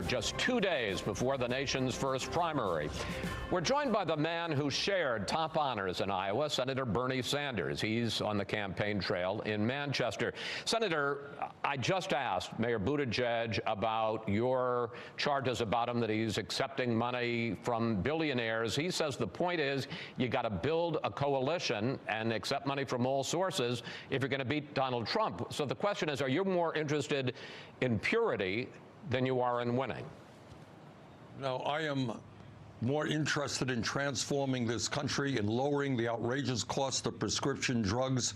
Just 2 days before the nation's first primary. We're joined by the man who shared top honors in Iowa, Senator Bernie Sanders. He's on the campaign trail in Manchester. Senator, I just asked Mayor Buttigieg about your charges about him, that he's accepting money from billionaires. He says the point is you got to build a coalition and accept money from all sources if you're going to beat Donald Trump. So the question is, are you more interested in purity than you are in winning? No, I am more interested in transforming this country and lowering the outrageous cost of prescription drugs,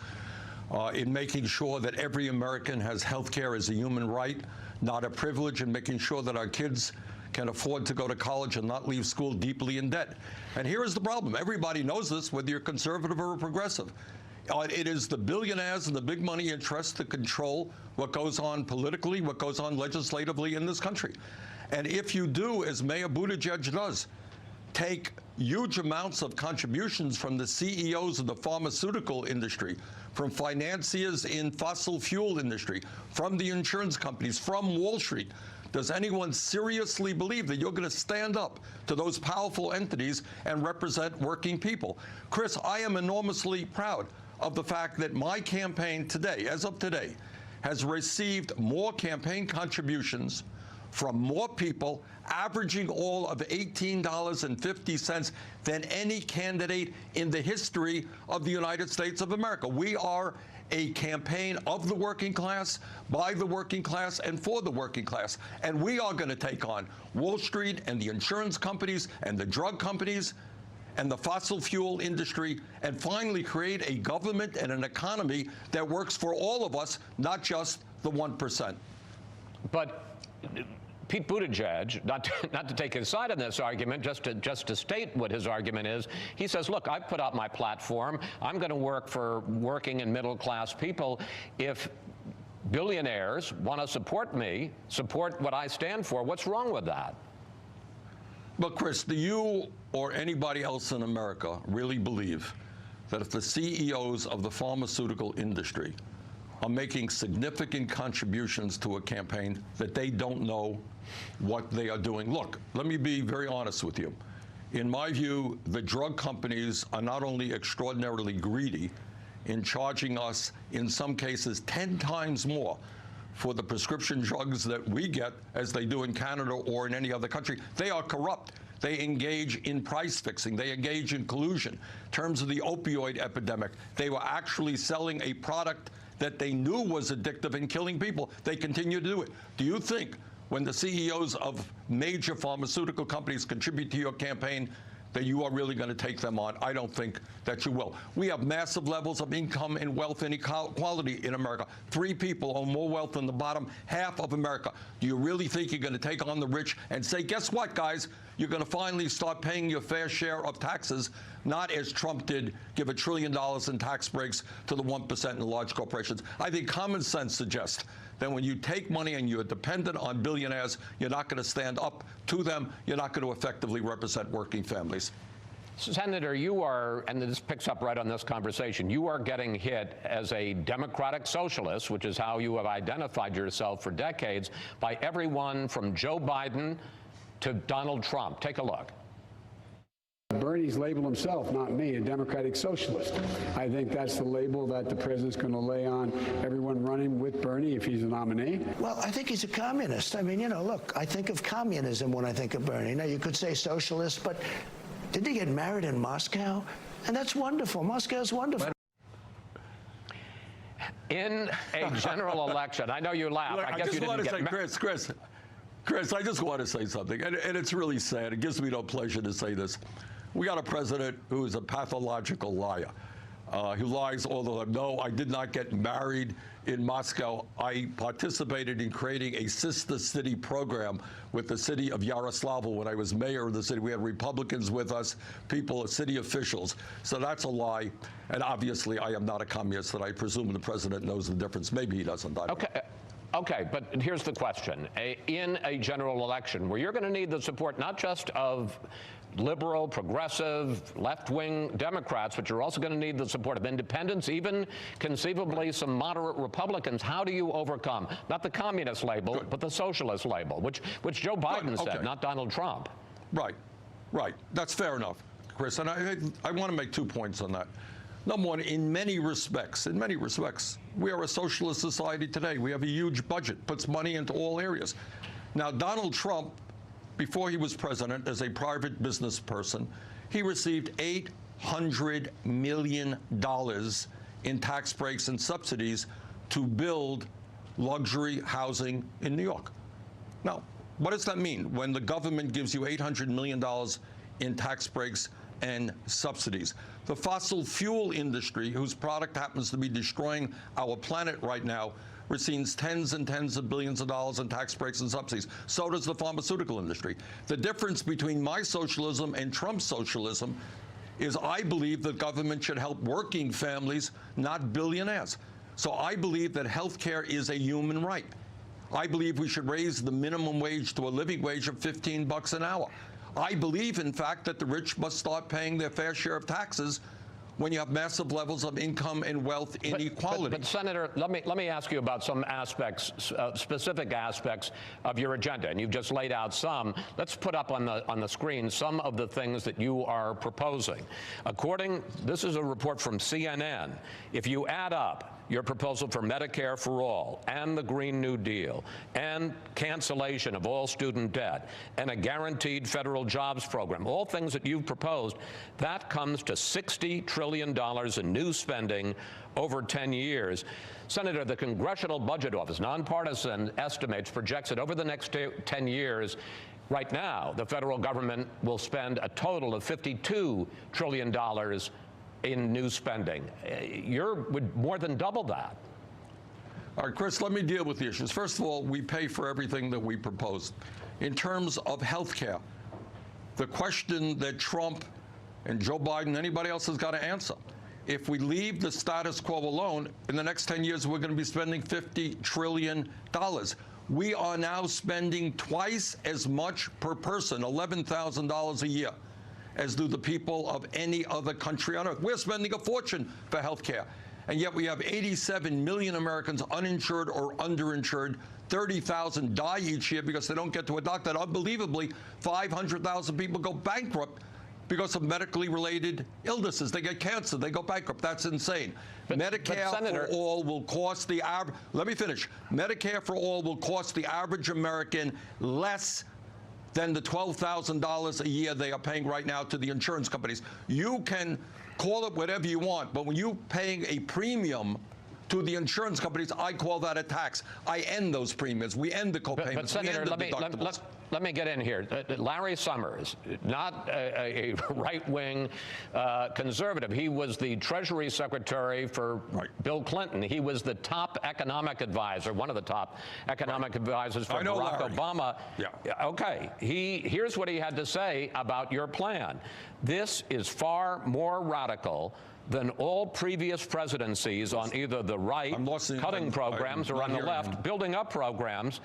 in making sure that every American has health care as a human right, not a privilege, and making sure that our kids can afford to go to college and not leave school deeply in debt. And here is the problem. Everybody knows this, whether you're conservative or progressive. It is the billionaires and the big money interests that control what goes on politically, what goes on legislatively in this country. And if you do, as Mayor Buttigieg does, take huge amounts of contributions from the CEOs of the pharmaceutical industry, from financiers in fossil fuel industry, from the insurance companies, from Wall Street, does anyone seriously believe that you're going to stand up to those powerful entities and represent working people? Chris, I am enormously proud of the fact that my campaign today, as of today, has received more campaign contributions from more people, averaging all of $18.50 than any candidate in the history of the United States of America. We are a campaign of the working class, by the working class, and for the working class. And we are going to take on Wall Street and the insurance companies and the drug companies and the fossil fuel industry, and finally create a government and an economy that works for all of us, not just the 1%. But Pete Buttigieg, not to take his side on this argument, just to state what his argument is, he says, look, I've put out my platform. I'm going to work for working and middle class people. If billionaires want to support me, support what I stand for, what's wrong with that? But Chris, do you or anybody else in America really believe that if the CEOs of the pharmaceutical industry are making significant contributions to a campaign, that they don't know what they are doing? Look, let me be very honest with you. In my view, the drug companies are not only extraordinarily greedy in charging us, in some cases, 10 times more for the prescription drugs that we get as they do in Canada or in any other country. They are corrupt. They engage in price fixing. They engage in collusion. In terms of the opioid epidemic, they were actually selling a product that they knew was addictive and killing people. They continue to do it. Do you think when the CEOs of major pharmaceutical companies contribute to your campaign that you are really going to take them on? I don't think that you will. We have massive levels of income and wealth inequality in America. 3 people own more wealth than the bottom half of America. Do you really think you're going to take on the rich and say, guess what, guys? You're going to finally start paying your fair share of taxes, not as Trump did, give $1 trillion in tax breaks to the 1% and the large corporations. I think common sense suggests that when you take money and you're dependent on billionaires, you're not going to stand up to them. You're not going to effectively represent working families. Senator, you are, and this picks up right on this conversation, you are getting hit as a democratic socialist, which is how you have identified yourself for decades, by everyone from Joe Biden to Donald Trump. Take a look. Bernie's labeled himself, not me, a democratic socialist. I think that's the label that the president's going to lay on everyone running with Bernie if he's a nominee. Well, I think he's a communist. I mean, you know, look, I think of communism when I think of Bernie. Now, you could say socialist, but did he get married in Moscow? And that's wonderful. Moscow's wonderful. In a general election, I know you laugh. Look, I guess you didn't get Chris, I just want to say something, and it's really sad. It gives me no pleasure to say this. We got a president who is a pathological liar, who lies all the time. No, I did not get married in Moscow. I participated in creating a sister city program with the city of Yaroslavl when I was mayor of the city. We had Republicans with us, people, city officials. So that's a lie. And obviously, I am not a communist, and I presume the president knows the difference. Maybe he doesn't. Okay, but here's the question. In a general election where you're going to need the support not just of liberal, progressive, left-wing Democrats, but you're also going to need the support of independents, even conceivably some moderate Republicans. How do you overcome, not the communist label, but the socialist label, which Joe Biden said, not Donald Trump? Right. That's fair enough, Chris. And I want to make 2 points on that. Number one, in many respects, we are a socialist society today. We have a huge budget, puts money into all areas. Now, Donald Trump, before he was president, as a private business person, he received $800 million in tax breaks and subsidies to build luxury housing in New York. Now, what does that mean when the government gives you $800 million in tax breaks and subsidies? The fossil fuel industry, whose product happens to be destroying our planet right now, receives tens and tens of billions of dollars in tax breaks and subsidies. So does the pharmaceutical industry. The difference between my socialism and Trump's socialism is I believe that government should help working families, not billionaires. So I believe that health care is a human right. I believe we should raise the minimum wage to a living wage of $15 an hour. I believe, in fact, that the rich must start paying their fair share of taxes when you have massive levels of income and wealth inequality. But Senator, let me ask you about some aspects, specific aspects of your agenda, and you've just laid out some. Let's put up on the screen some of the things that you are proposing. This is a report from CNN. If you add up your proposal for Medicare for all, and the Green New Deal, and cancellation of all student debt, and a guaranteed federal jobs program, all things that you've proposed, that comes to $60 trillion in new spending over 10 years. Senator, the Congressional Budget Office, nonpartisan estimates, projects that over the next 10 years, right now, the federal government will spend a total of $52 trillion in new spending. Would more than double that. All right, Chris, let me deal with the issues. First of all, we pay for everything that we propose. In terms of health care, the question that Trump and Joe Biden, anybody else has got to answer. If we leave the status quo alone, in the next 10 years, we're going to be spending $50 trillion. We are now spending twice as much per person, $11,000 a year, as do the people of any other country on earth. We're spending a fortune for health care. And yet we have 87 million Americans uninsured or underinsured. 30,000 die each year because they don't get to a doctor. And unbelievably, 500,000 people go bankrupt because of medically related illnesses. They get cancer, they go bankrupt. That's insane. Medicare for all will cost the average, let me finish. Medicare for all will cost the average American less than the $12,000 a year they are paying right now to the insurance companies. You can call it whatever you want, but when you're paying a premium to the insurance companies, I call that a tax. I end those premiums. We end the co-payments. But Senator, let me get in here. Larry Summers, not a right-wing conservative. He was the Treasury Secretary for Bill Clinton. He was the top economic advisor, one of the top economic advisors for Barack Obama. Yeah. Okay. Here's what he had to say about your plan. This is far more radical than all previous presidencies on either the right, cutting programs, or on the left, building up programs.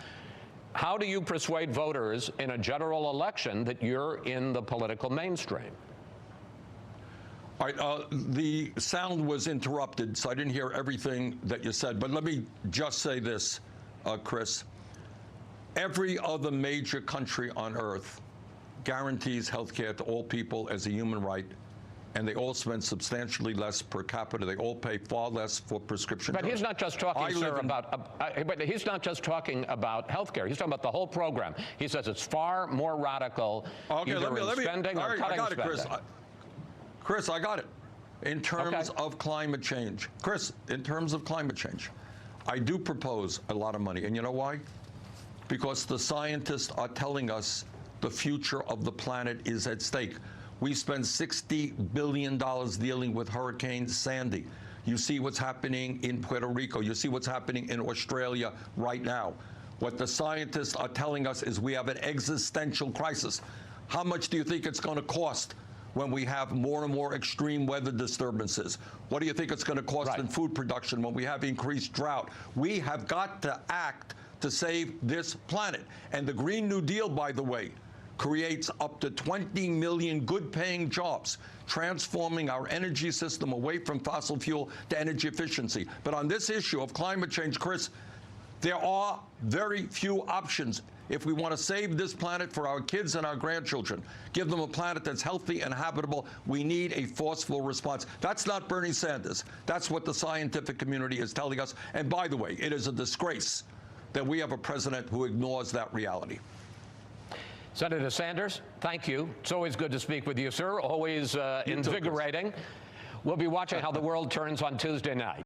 How do you persuade voters in a general election that you're in the political mainstream? All right, the sound was interrupted, so I didn't hear everything that you said. But let me just say this, Chris. Every other major country on earth guarantees health care to all people as a human right, and they all spend substantially less per capita. They all pay far less for prescription drugs. But he's not just talking, sir, but he's not just talking about health care. He's talking about the whole program. He says it's far more radical, either in spending or cutting spending. Chris, I got it. In terms of climate change. Chris, in terms of climate change, I do propose a lot of money. And you know why? Because the scientists are telling us the future of the planet is at stake. We spend $60 billion dealing with Hurricane Sandy. You see what's happening in Puerto Rico. You see what's happening in Australia right now. What the scientists are telling us is we have an existential crisis. How much do you think it's going to cost when we have more and more extreme weather disturbances? What do you think it's going to cost in food production when we have increased drought? We have got to act to save this planet. And the Green New Deal, by the way, creates up to 20 million good-paying jobs, transforming our energy system away from fossil fuel to energy efficiency. But on this issue of climate change, Chris, there are very few options. If we want to save this planet for our kids and our grandchildren, give them a planet that's healthy and habitable, we need a forceful response. That's not Bernie Sanders. That's what the scientific community is telling us. And by the way, it is a disgrace that we have a president who ignores that reality. Senator Sanders, thank you. It's always good to speak with you, sir. Always invigorating. We'll be watching how the world turns on Tuesday night.